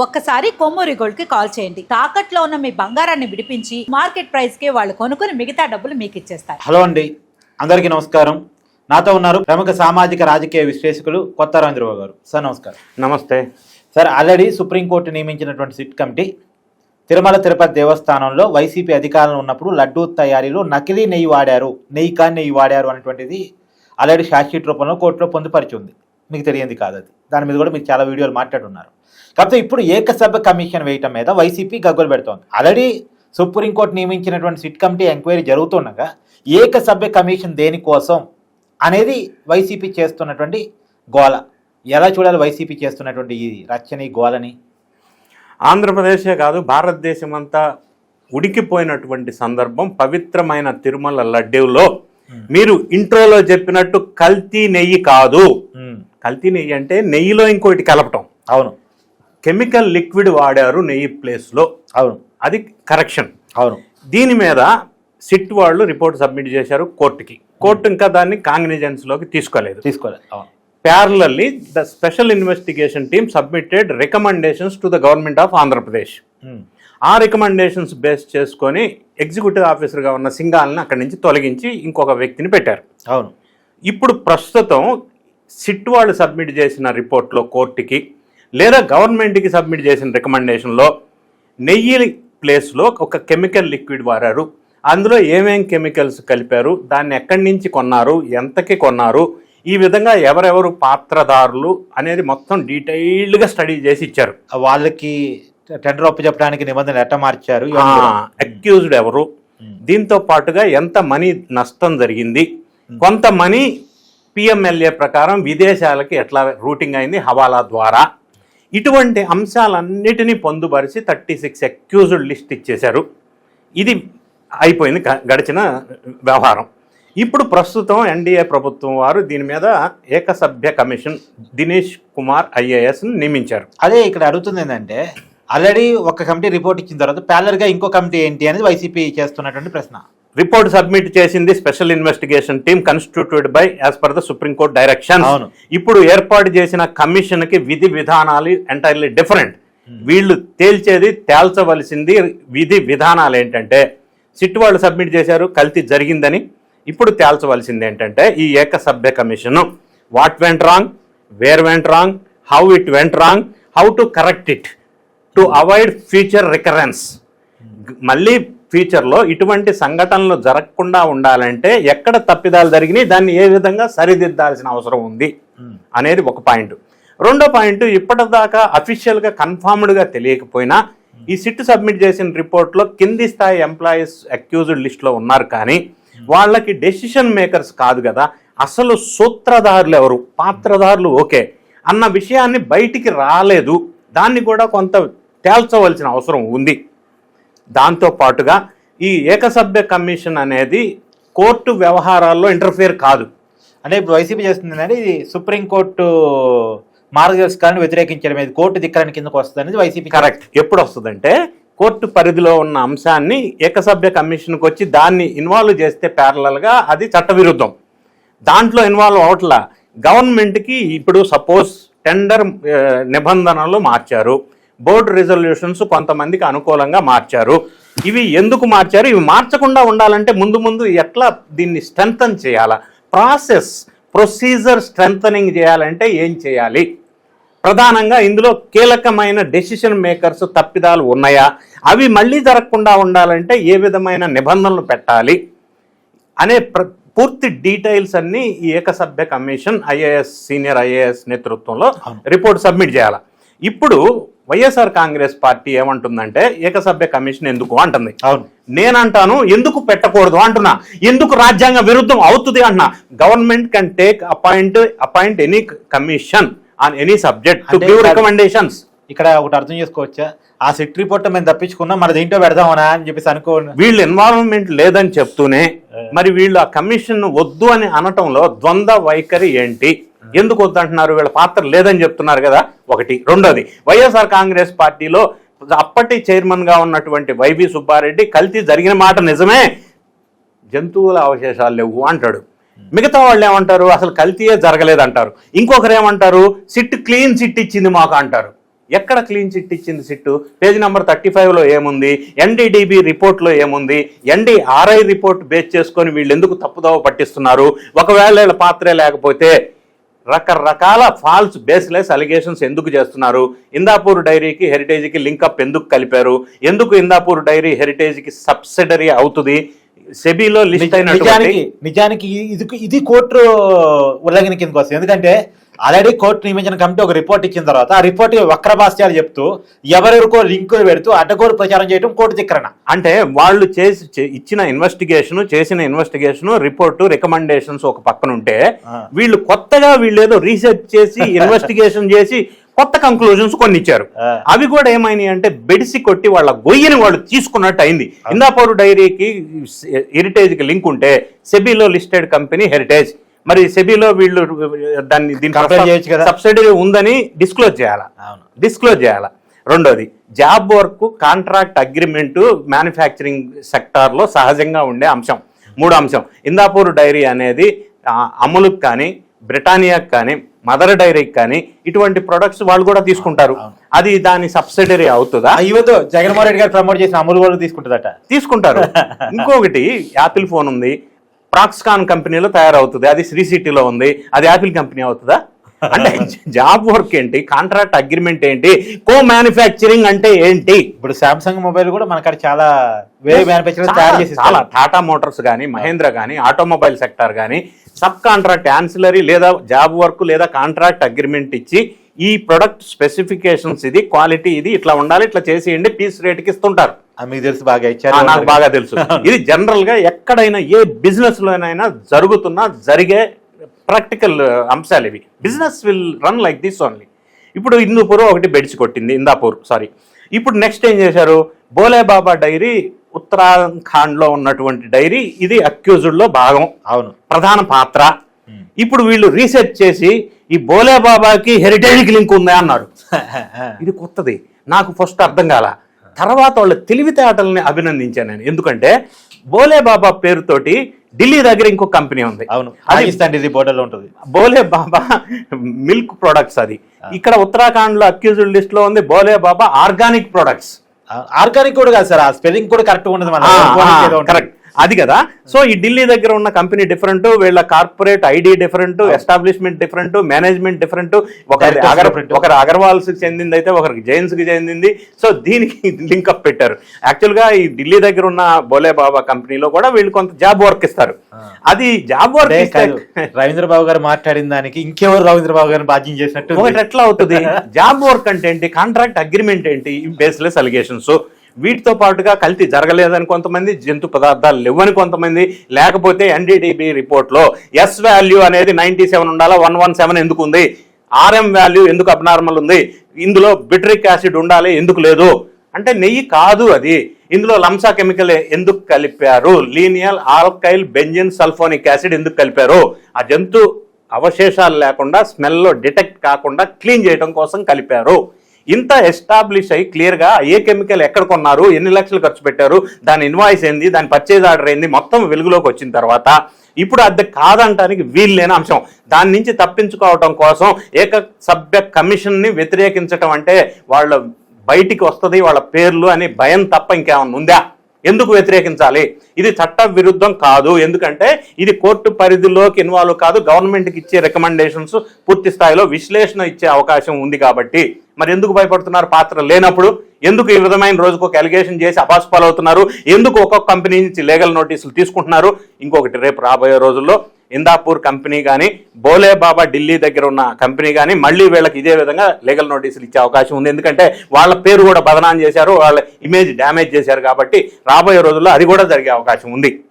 ఒక్కసారి కొమ్మూరి గోల్డ్ కి కాల్ చేయండి. తాకట్లో ఉన్న మీ బంగారాన్ని విడిపించి మార్కెట్ ప్రైస్ కి వాళ్ళు కొనుక్కుని మిగతా డబ్బులు మీకు ఇచ్చేస్తారు. హలో అండి, అందరికీ నమస్కారం. నాతో ఉన్నారు ప్రముఖ సామాజిక రాజకీయ విశ్లేషకులు కొత్త రవీంద్రబాబు గారు. సార్ నమస్కారం. నమస్తే సార్, ఆల్రెడీ సుప్రీంకోర్టు నియమించినటువంటి సిట్ కమిటీ తిరుమల తిరుపతి దేవస్థానంలో వైసీపీ అధికారంలో ఉన్నప్పుడు లడ్డూ తయారీలో నకిలీ నెయ్యి వాడారు, నెయ్యి వాడారు అనేటువంటిది ఆల్రెడీ ఛార్జ్షీట్ రూపంలో కోర్టులో పొందుపరిచి ఉంది. మీకు తెలియంది కాదు అది. దాని మీద కూడా మీరు చాలా వీడియోలు మాట్లాడున్నారు. కాకపోతే ఇప్పుడు ఏకసభ్య కమిషన్ వేయటం మీద వైసీపీ గగ్గోలు పెడుతోంది. ఆల్రెడీ సుప్రీంకోర్టు నియమించినటువంటి సిట్ కమిటీ ఎంక్వైరీ జరుగుతుండగా ఏకసభ్య కమిషన్ దేనికోసం అనేది వైసీపీ చేస్తున్నటువంటి గోల. ఎలా చూడాలి వైసీపీ చేస్తున్నటువంటి ఈ రచ్చని గోలని? ఆంధ్రప్రదేశే కాదు, భారతదేశం అంతా ఉడికిపోయినటువంటి సందర్భం పవిత్రమైన తిరుమల లడ్డూలో మీరు ఇంట్రోలో చెప్పినట్టు కల్తీ నెయ్యి కాదు. కల్తీ నెయ్యి అంటే నెయ్యిలో ఇంకోటి కలపటం. అవును, కెమికల్ లిక్విడ్ వాడారు నెయ్యి ప్లేస్లో. అవును, అది కరెక్షన్. అవును, దీని మీద సిట్ వాళ్ళు రిపోర్ట్ సబ్మిట్ చేశారు కోర్టుకి. కోర్టు ఇంకా దాన్ని కాంగ్నిజెన్స్లోకి తీసుకోలేదు. అవును. Parallelly, the special investigation team submitted recommendations to the government of Andhra Pradesh. ఆ రికమెండేషన్స్ బేస్ చేసుకొని ఎగ్జిక్యూటివ్ ఆఫీసర్గా ఉన్న సింగాల్ని అక్కడి నుంచి తొలగించి ఇంకొక వ్యక్తిని పెట్టారు. అవును, ఇప్పుడు ప్రస్తుతం సిట్ వాళ్ళు సబ్మిట్ చేసిన రిపోర్ట్లో కోర్టుకి లేదా గవర్నమెంట్కి సబ్మిట్ చేసిన రికమెండేషన్లో నెయ్యి ప్లేస్లో ఒక కెమికల్ లిక్విడ్ వాడారు, అందులో ఏమేం కెమికల్స్ కలిపారు, దాన్ని ఎక్కడి నుంచి కొన్నారు, ఎంతకి కొన్నారు, ఈ విధంగా ఎవరెవరు పాత్రదారులు అనేది మొత్తం డీటెయిల్డ్గా స్టడీ చేసి ఇచ్చారు. వాళ్ళకి టెండర్ ఒప్పు చెప్పడానికి నిబంధనలు ఎట్ట మార్చారు, అక్యూజ్డ్ ఎవరు, దీంతో పాటుగా ఎంత మనీ నష్టం జరిగింది, కొంత మనీ పిఎంఎల్ఏ ప్రకారం విదేశాలకి ఎట్లా రూటింగ్ అయింది హవాలా ద్వారా, ఇటువంటి అంశాలన్నిటినీ పొందుపరిచి 36 అక్యూజ్డ్ లిస్ట్ ఇచ్చేశారు. ఇది అయిపోయింది గడిచిన వ్యవహారం. ఇప్పుడు ప్రస్తుతం ఎన్డీఏ ప్రభుత్వం వారు దీని మీద ఏకసభ్య కమిషన్ దినేష్ కుమార్ ఐఏఎస్ నియమించారు. అదే ఇక్కడ అడుగుతుంది ఏంటంటే, ఆల్రెడీ ఒక కమిటీ రిపోర్ట్ ఇచ్చిన తర్వాత ప్యారలల్గా ఇంకో కమిటీ ఏంటి అనేది వైసీపీ చేస్తున్నటువంటి ప్రశ్న. రిపోర్ట్ సబ్మిట్ చేసింది special investigation team constituted by as per the supreme court direction. ఇప్పుడు ఏర్పాటు చేసిన కమిషన్ కి విధి విధానాలు ఎంటైర్లీ డిఫరెంట్. వీళ్ళు తేల్చవలసింది విధి విధానాలు ఏంటంటే, సిట్ వాళ్ళు సబ్మిట్ చేశారు కల్తీ జరిగిందని. ఇప్పుడు తేల్చవలసింది ఏంటంటే, ఈ ఏకసభ్య commission what went wrong, where went wrong, how it went wrong, how to correct it to avoid future recurrence. మళ్ళీ ఫ్యూచర్లో ఇటువంటి సంఘటనలు జరగకుండా ఉండాలంటే ఎక్కడ తప్పిదాలు జరిగినాయి, దాన్ని ఏ విధంగా సరిదిద్దాల్సిన అవసరం ఉంది అనేది ఒక పాయింట్. రెండో పాయింట్, ఇప్పటిదాకా అఫీషియల్గా కన్ఫర్మ్డ్గా తెలియకపోయినా ఈ సిట్ సబ్మిట్ చేసిన రిపోర్ట్లో కింది స్థాయి ఎంప్లాయీస్ అక్యూజ్డ్ లిస్ట్లో ఉన్నారు, కానీ వాళ్ళకి డెసిషన్ మేకర్స్ కాదు కదా, అసలు సూత్రధారులు ఎవరు, పాత్రధారులు ఓకే అన్న విషయాన్ని బయటికి రాలేదు. దాన్ని కూడా కొంత తేల్చవలసిన అవసరం ఉంది. దాంతో పాటుగా ఈ ఏకసభ్య కమిషన్ అనేది కోర్టు వ్యవహారాల్లో ఇంటర్ఫియర్ కాదు. అంటే ఇప్పుడు వైసీపీ చేస్తుంది ఇది సుప్రీంకోర్టు మార్గదర్శకాలను వ్యతిరేకించడం, ఇది కోర్టు ధిక్కరణ కిందకు వస్తుంది అనేది వైసీపీ. కరెక్ట్. ఎప్పుడు వస్తుందంటే, కోర్టు పరిధిలో ఉన్న అంశాన్ని ఏకసభ్య కమిషన్కి వచ్చి దాన్ని ఇన్వాల్వ్ చేస్తే ప్యారలల్గా అది చట్టవిరుద్ధం. దాంట్లో ఇన్వాల్వ్ అవట్లా. గవర్నమెంట్కి ఇప్పుడు సపోజ్ టెండర్ నిబంధనలు మార్చారు, బోర్డు రిజల్యూషన్స్ కొంతమందికి అనుకూలంగా మార్చారు. ఇవి ఎందుకు మార్చారు? ఇవి మార్చకుండా ఉండాలంటే ముందు ఎట్లా దీన్ని స్ట్రెంథన్ చేయాలా, ప్రొసీజర్ స్ట్రెంథనింగ్ చేయాలంటే ఏం చేయాలి, ప్రధానంగా ఇందులో కీలకమైన డెసిషన్ మేకర్స్ తప్పిదాలు ఉన్నాయా, అవి మళ్ళీ జరగకుండా ఉండాలంటే ఏ విధమైన నిబంధనలు పెట్టాలి అనే పూర్తి డీటెయిల్స్ అన్నీ ఈ ఏకసభ్య కమిషన్ సీనియర్ ఐఏఎస్ నేతృత్వంలో రిపోర్ట్ సబ్మిట్ చేయాలి. ఇప్పుడు వైఎస్ఆర్ కాంగ్రెస్ పార్టీ ఏమంటుందంటే, ఏకసభ్య కమిషన్ ఎందుకు అంటుంది. నేనంటాను ఎందుకు పెట్టకూడదు అంటున్నా. ఎందుకు రాజ్యాంగ విరుద్ధం అవుతుంది అంటున్నా. Government can take appoint any commission on any subject to give recommendations. ఇక్కడ ఒకటి అర్థం చేసుకోవచ్చా, ఆ సిట్ రిపోర్ట్ మేము తప్పించుకున్నా మరి దీంట్లో పెడదామనా అని చెప్పేసి అనుకోండి. వీళ్ళు ఇన్వాల్వ్మెంట్ లేదని చెప్తూనే మరి వీళ్ళు ఆ కమిషన్ వద్దు అని అనటంలో ద్వంద్వ వైఖరి ఏంటి? ఎందుకు వద్దంటున్నారు? వీళ్ళ పాత్ర లేదని చెప్తున్నారు కదా, ఒకటి. రెండోది, వైఎస్ఆర్ కాంగ్రెస్ పార్టీలో అప్పటి చైర్మన్గా ఉన్నటువంటి వైవి సుబ్బారెడ్డి కల్తీ జరిగిన మాట నిజమే, జంతువుల అవశేషాలు లేవు అంటాడు. మిగతా వాళ్ళు ఏమంటారు, అసలు కల్తీయే జరగలేదంటారు. ఇంకొకరు ఏమంటారు, సిట్ క్లీన్ సిట్ ఇచ్చింది మాకు అంటారు. ఎక్కడ క్లీన్ చిట్ ఇచ్చింది సిట్టు? పేజ్ నెంబర్ 35లో ఏముంది? ఎన్డీడీబీ రిపోర్ట్లో ఏముంది? ఎన్డీఆర్ఐ రిపోర్ట్ బేస్ చేసుకొని వీళ్ళు ఎందుకు తప్పుదోవ పట్టిస్తున్నారు? ఒకవేళ వీళ్ళ పాత్రే లేకపోతే రకరకాల ఫాల్స్ బేస్లెస్ అలిగేషన్స్ ఎందుకు చేస్తున్నారు? ఇందాపూర్ డైరీకి హెరిటేజ్కి లింకప్ ఎందుకు కలిపారు? ఎందుకు ఇందాపూర్ డైరీ హెరిటేజ్కి సబ్సిడరీ అవుతుంది? సెబీలో లిస్ట్ అయినటువంటి నిజానికి ఇది కోర్టు ఉల్లంఘన కిందకు వస్తుంది. ఎందుకంటే ఆల్రెడీ కోర్టు నియమించిన కమిటీ ఒక రిపోర్ట్ ఇచ్చిన తర్వాత ఆ రిపోర్ట్ వక్రభాష్యాలు చెప్తూ ఎవరెవరికో లింకులు పెడుతూ అడ్డగోలు ప్రచారం చేయడం కోర్టు ధిక్కరణ. అంటే వాళ్ళు చేసిన ఇన్వెస్టిగేషన్ రిపోర్టు రికమెండేషన్స్ ఒక పక్కన ఉంటే వీళ్ళు కొత్తగా ఏదో రీసెర్చ్ చేసి ఇన్వెస్టిగేషన్ చేసి కొత్త కంక్లూజన్స్ కొన్ని ఇచ్చారు. అవి కూడా ఏమైనాయి అంటే బెడిసి కొట్టి వాళ్ళ గొయ్యని వాళ్ళు తీసుకున్నట్టు అయింది. ఇందాపూర్ డైరీకి హెరిటేజ్కి లింక్ ఉంటే సెబీలో లిస్టెడ్ కంపెనీ హెరిటేజ్, మరి సెబీలో వీళ్ళు దీన్ని సబ్సిడరీ ఉందని డిస్క్లోజ్ చేయాలా. రెండోది job work contract agreement manufacturing సెక్టార్లో సహజంగా ఉండే అంశం. మూడో అంశం, ఇందాపూర్ డైరీ అనేది అమూల్కి కానీ బ్రిటానియాకి కానీ మదర్ డైరీకి కానీ ఇటువంటి ప్రొడక్ట్స్ వాళ్ళు కూడా తీసుకుంటారు. అది దాని సబ్సిడరీ అవుతుందా? ఇవతో జగన్మోహన్ రెడ్డి గారు ప్రమోట్ చేసిన అమూల్ వాళ్ళు తీసుకుంటారు. ఇంకొకటి యాపిల్ ఫోన్ ఉంది, ప్రాక్స్కాన్ కంపెనీలో తయారవుతుంది, అది శ్రీ సిటీలో ఉంది, అది యాపిల్ కంపెనీ అవుతుందా? అంటే జాబ్ వర్క్ ఏంటి, కాంట్రాక్ట్ అగ్రిమెంట్ ఏంటి, కో మ్యానుఫ్యాక్చరింగ్ అంటే ఏంటి? ఇప్పుడు సామ్సంగ్ మొబైల్ కూడా మనకి చాలా వేరే మ్యానుఫ్యాక్చరింగ్ తయారు చేసి చాలా టాటా మోటార్స్ కానీ మహేంద్ర కానీ ఆటోమొబైల్ సెక్టార్ కానీ సబ్ కాంట్రాక్ట్ యాన్సిలరీ లేదా జాబ్ వర్క్ లేదా కాంట్రాక్ట్ అగ్రిమెంట్ ఇచ్చి ఈ ప్రొడక్ట్ స్పెసిఫికేషన్స్ ఇది క్వాలిటీ ఇది ఇట్లా ఉండాలి ఇట్లా చేసేయండి పీస్ రేట్కి ఇస్తుంటారు. మీకు తెలుసు, బాగా ఇచ్చారు. నాకు బాగా తెలుసు. ఇది జనరల్ గా ఎక్కడైనా ఏ బిజినెస్ లోనైనా జరిగే ప్రాక్టికల్ అంశాలు ఇవి. Business will run like this only. ఇప్పుడు హిందూపూర్ ఒకటి బెడిచి కొట్టింది, ఇప్పుడు నెక్స్ట్ ఏం చేశారు? బోలే బాబా డైరీ ఉత్తరాఖండ్ లో ఉన్నటువంటి డైరీ, ఇది అక్యూజ్డ్ లో భాగం, అవును, ప్రధాన పాత్ర. ఇప్పుడు వీళ్ళు రీసెర్చ్ చేసి ఈ బోలే బాబాకి హెరిటేజ్కి లింక్ ఉందా అన్నారు. ఇది కొత్తది, నాకు ఫస్ట్ అర్థం కాల. తర్వాత వాళ్ళ తెలివితేటల్ని అభినందించాను నేను. ఎందుకంటే బోలే బాబా పేరుతోటి ఢిల్లీ దగ్గర ఇంకో కంపెనీ ఉంది, అవును, అది బోర్డర్లో ఉంటుంది, బోలే బాబా మిల్క్ ప్రొడక్ట్స్. అది ఇక్కడ ఉత్తరాఖండ్ లో అక్యూజ్డ్ లిస్ట్ లో ఉంది. బోలే బాబా ఆర్గానిక్ ప్రొడక్ట్స్. ఆర్గానిక్ కూడా కాదు సార్, ఆ స్పెల్లింగ్ కూడా కరెక్ట్ ఉండదు, కరెక్ట్ అది కదా. సో ఈ ఢిల్లీ దగ్గర ఉన్న కంపెనీ డిఫరెంట్, వీళ్ళ corporate ID different, establishment different, management different. ఒకరు అగర్వాల్స్ కి చెందింది అయితే ఒకరికి జైన్స్ కి చెందింది. సో దీనికి లింకప్ పెట్టారు. యాక్చువల్ గా ఈ ఢిల్లీ దగ్గర ఉన్న బోలే బాబా కంపెనీలో కూడా వీళ్ళు కొంత జాబ్ వర్క్ ఇస్తారు. అది జాబ్ వర్క్ రవీంద్ర బాబు గారు మాట్లాడిన దానికి ఇంకెవరు రవీంద్ర బాబు గారిని బాధ్యం చేసినట్టు ఒకటి ఎట్లా అవుతుంది? జాబ్ వర్క్ అంటే ఏంటి, కాంట్రాక్ట్ అగ్రిమెంట్ ఏంటి, బేస్లెస్ అలిగేషన్స్. వీటితో పాటుగా కల్తీ జరగలేదని కొంతమంది, జంతు పదార్థాలు లేవని కొంతమంది, లేకపోతే ఎన్డీడీబీ రిపోర్ట్లో ఎస్ వాల్యూ అనేది 97 ఉండాలా, 117 ఎందుకు ఉంది, ఆర్ఎం వాల్యూ ఎందుకు అబ్నార్మల్ ఉంది, ఇందులో బిట్రిక్ యాసిడ్ ఉండాలి ఎందుకు లేదు, అంటే నెయ్యి కాదు అది, ఇందులో లంసా కెమికల్ ఎందుకు కలిపారు, lineal alkyl benzene sulphonic acid ఎందుకు కలిపారు, ఆ జంతు అవశేషాలు లేకుండా స్మెల్లో డిటెక్ట్ కాకుండా క్లీన్ చేయడం కోసం కలిపారు. ఇంత ఎస్టాబ్లిష్ అయ్యి క్లియర్గా ఏ కెమికల్ ఎక్కడ కొన్నారు, ఎన్ని లక్షలు ఖర్చు పెట్టారు, దాని ఇన్వాయిస్ ఏంది, దాని పర్చేజ్ ఆర్డర్ ఏంది, మొత్తం వెలుగులోకి వచ్చిన తర్వాత ఇప్పుడు అది కాదంటానికి వీలు లేని అంశం. దాని నుంచి తప్పించుకోవటం కోసం ఏక సభ్య కమిషన్ని వ్యతిరేకించటం అంటే వాళ్ళ బయటికి వస్తుంది వాళ్ళ పేర్లు అని భయం తప్ప ఇంకేమన్నా ఉందా? ఎందుకు వ్యతిరేకించాలి? ఇది చట్ట విరుద్ధం కాదు, ఎందుకంటే ఇది కోర్టు పరిధిలోకి ఇన్వాల్వ్ కాదు, గవర్నమెంట్కి ఇచ్చే రికమెండేషన్స్ పూర్తి స్థాయిలో విశ్లేషణ ఇచ్చే అవకాశం ఉంది కాబట్టి. మరి ఎందుకు భయపడుతున్నారు? పాత్ర లేనప్పుడు ఎందుకు ఈ విధమైన రోజుకు ఒక అలిగేషన్ చేసి అపాస్పాలవుతున్నారు? ఎందుకు ఒక్కొక్క కంపెనీ నుంచి లీగల్ నోటీసులు తీసుకుంటున్నారు? ఇంకొకటి, రేపు రాబోయే రోజుల్లో ఇందాపూర్ కంపెనీ కానీ బోలే బాబా ఢిల్లీ దగ్గర ఉన్న కంపెనీ కానీ మళ్ళీ వీళ్ళకి ఇదే విధంగా లీగల్ నోటీసులు ఇచ్చే అవకాశం ఉంది. ఎందుకంటే వాళ్ళ పేరు కూడా బదనాం చేశారు, వాళ్ళ ఇమేజ్ డ్యామేజ్ చేశారు కాబట్టి రాబోయే రోజుల్లో అది కూడా జరిగే అవకాశం ఉంది.